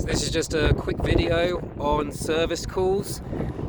This is just a quick video on service calls.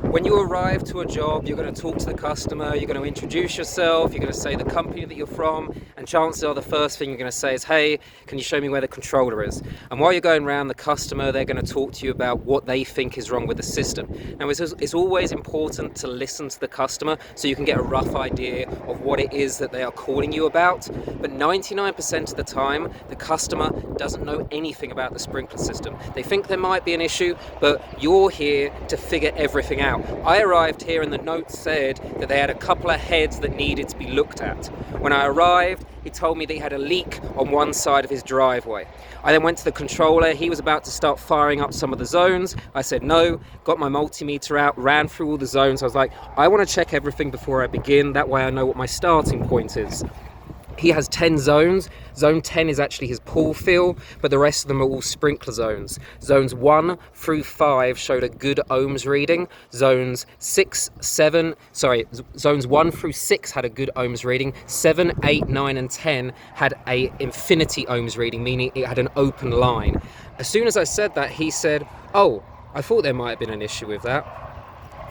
When you arrive to a job, you're going to talk to the customer, you're going to introduce yourself, you're going to say the company that you're from, and chances are the first thing you're going to say is, hey, can you show me where the controller is? And while you're going around the customer, they're going to talk to you about what they think is wrong with the system. Now, it's always important to listen to the customer so you can get a rough idea of what it is that they are calling you about. But 99% of the time, the customer doesn't know anything about the sprinkler system. They think there might be an issue, but you're here to figure everything out. I arrived here and the note said that they had a couple of heads that needed to be looked at. When I arrived, he told me that he had a leak on one side of his driveway. I then went to the controller. He was about to start firing up some of the zones. I said no, got my multimeter out, ran through all the zones. I was like, I want to check everything before I begin. That way I know what my starting point is. He has 10 zones. Zone 10 is actually his pool fill, but the rest of them are all sprinkler zones. Zones 1 through 5 showed a good ohms reading. Zones 1 through 6 had a good ohms reading. 7, 8, 9, and 10 had a infinity ohms reading, meaning it had an open line. As soon as I said that, he said, oh, I thought there might have been an issue with that.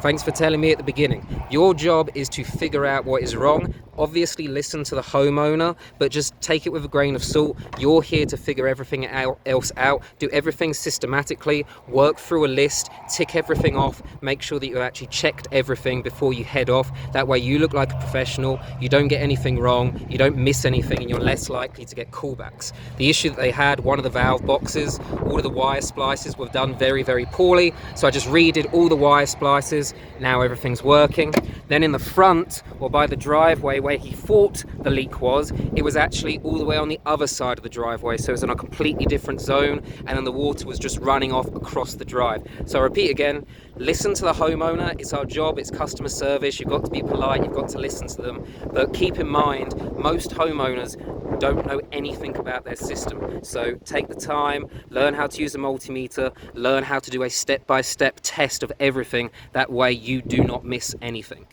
Thanks for telling me at the beginning. Your job is to figure out what is wrong. Obviously listen to the homeowner, but just take it with a grain of salt. You're here to figure everything else out. Do everything systematically, work through a list, tick everything off, make sure that you've actually checked everything before you head off. That way you look like a professional, you don't get anything wrong, you don't miss anything, and you're less likely to get callbacks. The issue that they had, one of the valve boxes, all of the wire splices were done very, very poorly. So I just redid all the wire splices. Now everything's working. Then in the front, or by the driveway where he thought the leak was, it was actually all the way on the other side of the driveway, so it was in a completely different zone, and then the water was just running off across the drive. So I repeat again, listen to the homeowner. It's our job, it's customer service. You've got to be polite, you've got to listen to them, but keep in mind, most homeowners don't know anything about their system. So take the time, learn how to use a multimeter, learn how to do a step-by-step test of everything. That way you do not miss anything.